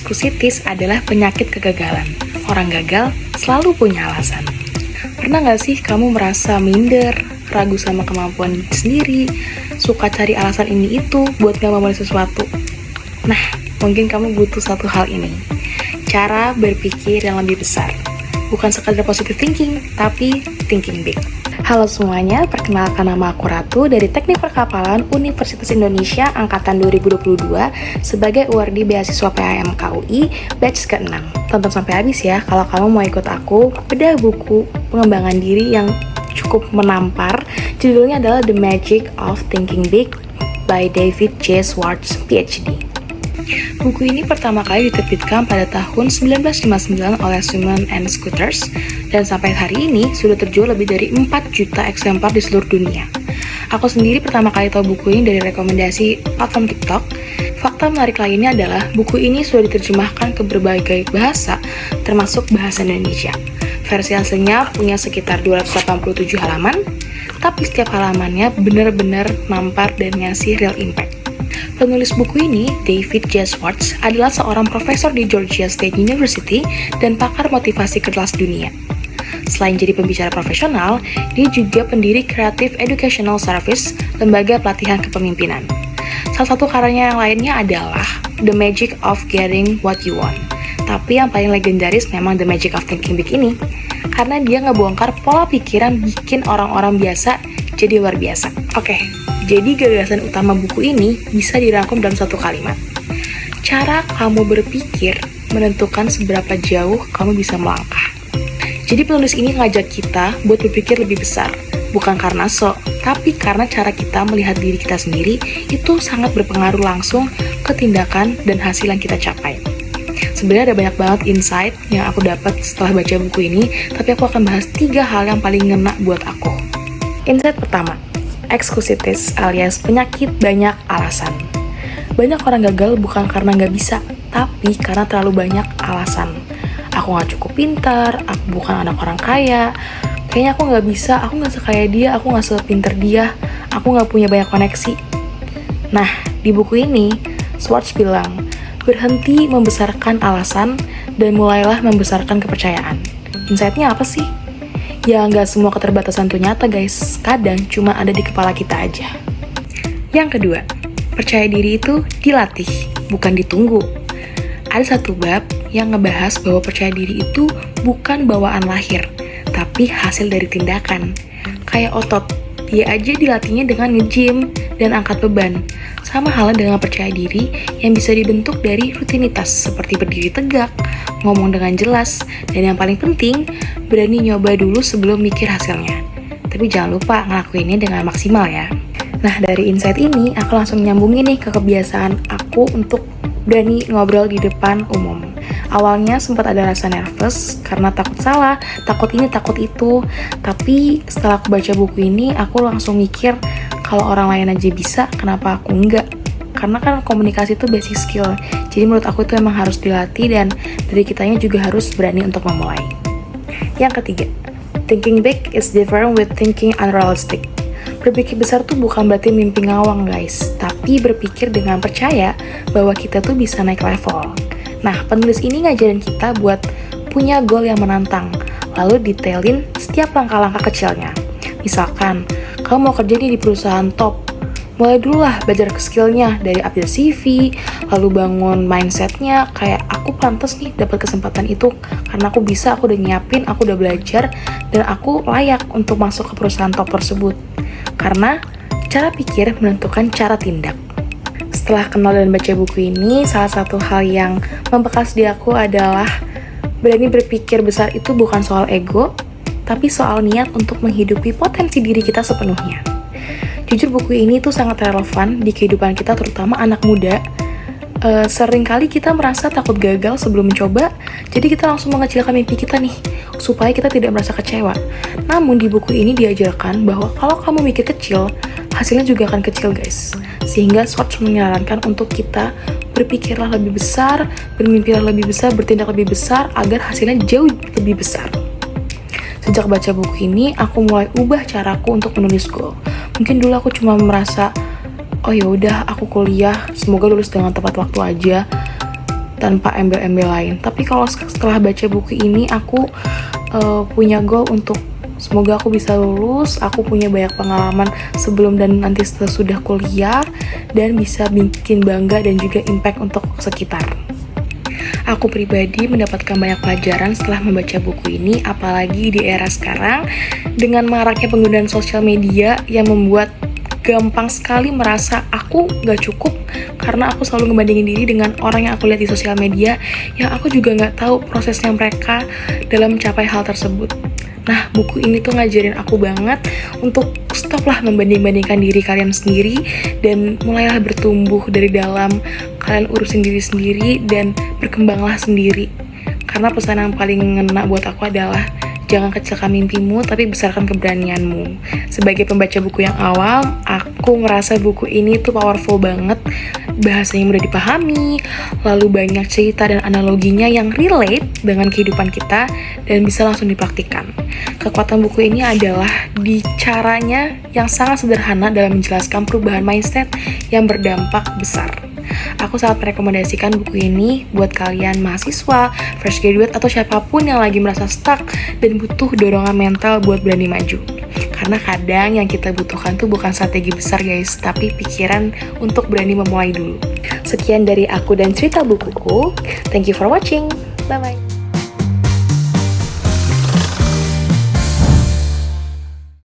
Excusitis adalah penyakit kegagalan. Orang gagal selalu punya alasan. Pernah gak sih kamu merasa minder, ragu sama kemampuan sendiri, suka cari alasan ini itu buat gak memulai sesuatu? Nah, mungkin kamu butuh satu hal ini. Cara berpikir yang lebih besar. Bukan sekadar positive thinking, tapi thinking big. Halo semuanya, perkenalkan nama aku Ratu dari Teknik Perkapalan Universitas Indonesia Angkatan 2022 sebagai awardee beasiswa PHMK UI batch ke-6. Tonton sampai habis ya kalau kamu mau ikut aku bedah buku pengembangan diri yang cukup menampar. Judulnya adalah The Magic of Thinking Big by David J. Schwartz, PhD. Buku ini pertama kali diterbitkan pada tahun 1959 oleh Simon & Schuster dan sampai hari ini sudah terjual lebih dari 4 juta eksemplar di seluruh dunia. Aku sendiri pertama kali tahu buku ini dari rekomendasi platform TikTok. Fakta menarik lainnya adalah buku ini sudah diterjemahkan ke berbagai bahasa, termasuk bahasa Indonesia. Versi aslinya punya sekitar 287 halaman, tapi setiap halamannya benar-benar nampar dan ngasih real impact. Penulis buku ini, David J. Schwartz, adalah seorang profesor di Georgia State University dan pakar motivasi kelas dunia. Selain jadi pembicara profesional, dia juga pendiri Creative Educational Service, lembaga pelatihan kepemimpinan. Salah satu karyanya yang lainnya adalah The Magic of Getting What You Want. Tapi yang paling legendaris memang The Magic of Thinking Big ini, karena dia ngebongkar pola pikiran bikin orang-orang biasa jadi luar biasa. Oke. Jadi gagasan utama buku ini bisa dirangkum dalam satu kalimat. Cara kamu berpikir menentukan seberapa jauh kamu bisa melangkah. Jadi penulis ini ngajak kita buat berpikir lebih besar. Bukan karena sok, tapi karena cara kita melihat diri kita sendiri itu sangat berpengaruh langsung ke tindakan dan hasil yang kita capai. Sebenarnya ada banyak banget insight yang aku dapat setelah baca buku ini, tapi aku akan bahas 3 hal yang paling ngena buat aku. Insight pertama, Excusitis alias penyakit banyak alasan. Banyak orang gagal bukan karena nggak bisa, tapi karena terlalu banyak alasan. Aku nggak cukup pintar, aku bukan anak orang kaya, kayaknya aku nggak bisa, aku nggak sekaya dia, aku nggak sepinter dia, aku nggak punya banyak koneksi. Nah, di buku ini, Schwartz bilang, berhenti membesarkan alasan dan mulailah membesarkan kepercayaan. Insight-nya apa sih? Ya nggak semua keterbatasan itu nyata guys, kadang cuma ada di kepala kita aja. Yang kedua, percaya diri itu dilatih, bukan ditunggu. Ada satu bab yang ngebahas bahwa percaya diri itu bukan bawaan lahir, tapi hasil dari tindakan. Kayak otot, dia aja dilatihnya dengan nge-gym dan angkat beban. Sama halnya dengan percaya diri yang bisa dibentuk dari rutinitas seperti berdiri tegak, ngomong dengan jelas, dan yang paling penting, berani nyoba dulu sebelum mikir hasilnya. Tapi jangan lupa ngelakuinnya dengan maksimal ya. Nah, dari insight ini, aku langsung nyambungin nih ke kebiasaan aku untuk berani ngobrol di depan umum. Awalnya sempat ada rasa nervous karena takut salah, takut ini, takut itu. Tapi setelah aku baca buku ini, aku langsung mikir kalau orang lain aja bisa, kenapa aku enggak? Karena kan komunikasi itu basic skill. Jadi menurut aku itu emang harus dilatih dan dari kitanya juga harus berani untuk memulai. Yang ketiga, thinking big is different with thinking unrealistic. Berpikir besar tuh bukan berarti mimpi ngawang guys, tapi berpikir dengan percaya bahwa kita tuh bisa naik level. Nah, penulis ini ngajarin kita buat punya goal yang menantang, lalu detailin setiap langkah-langkah kecilnya. Misalkan, kamu mau kerja nih di perusahaan top, mulai dulu lah belajar ke skillnya, dari update CV, lalu bangun mindsetnya, kayak aku pantas nih dapat kesempatan itu, karena aku bisa, aku udah nyiapin, aku udah belajar, dan aku layak untuk masuk ke perusahaan top tersebut. Karena cara pikir menentukan cara tindak. Setelah kenal dan baca buku ini, salah satu hal yang membekas di aku adalah berani berpikir besar itu bukan soal ego, tapi soal niat untuk menghidupi potensi diri kita sepenuhnya. Jujur buku ini tuh sangat relevan di kehidupan kita, terutama anak muda. Seringkali kita merasa takut gagal sebelum mencoba, jadi kita langsung mengecilkan mimpi kita nih, supaya kita tidak merasa kecewa. Namun di buku ini diajarkan bahwa kalau kamu mikir kecil, hasilnya juga akan kecil guys. Sehingga Schwartz menyarankan untuk kita berpikirlah lebih besar, bermimpilah lebih besar, bertindak lebih besar, agar hasilnya jauh lebih besar. Sejak baca buku ini, aku mulai ubah caraku untuk menulis goal. Mungkin dulu aku cuma merasa, oh ya udah aku kuliah, semoga lulus dengan tepat waktu aja. tanpa embel-embel lain. Tapi kalau setelah baca buku ini, aku punya goal untuk semoga aku bisa lulus, aku punya banyak pengalaman sebelum dan nanti sesudah kuliah, dan bisa bikin bangga dan juga impact untuk sekitar. Aku pribadi mendapatkan banyak pelajaran setelah membaca buku ini, apalagi di era sekarang dengan maraknya penggunaan sosial media yang membuat gampang sekali merasa aku gak cukup karena aku selalu ngebandingin diri dengan orang yang aku lihat di sosial media yang aku juga gak tahu prosesnya mereka dalam mencapai hal tersebut. Nah, buku ini tuh ngajarin aku banget untuk stoplah membanding-bandingkan diri kalian sendiri dan mulailah bertumbuh dari dalam. Kalian urusin diri sendiri dan berkembanglah sendiri. Karena pesan yang paling ngena buat aku adalah jangan kecilkan mimpimu, tapi besarkan keberanianmu. Sebagai pembaca buku yang awam, aku ngerasa buku ini tuh powerful banget. Bahasanya mudah dipahami, lalu banyak cerita dan analoginya yang relate dengan kehidupan kita dan bisa langsung dipraktikkan. Kekuatan buku ini adalah di caranya yang sangat sederhana dalam menjelaskan perubahan mindset yang berdampak besar. Aku sangat merekomendasikan buku ini buat kalian mahasiswa, fresh graduate, atau siapapun yang lagi merasa stuck dan butuh dorongan mental buat berani maju. Karena kadang yang kita butuhkan tuh bukan strategi besar guys, tapi pikiran untuk berani memulai dulu. Sekian dari aku dan cerita bukuku. Thank you for watching. Bye-bye.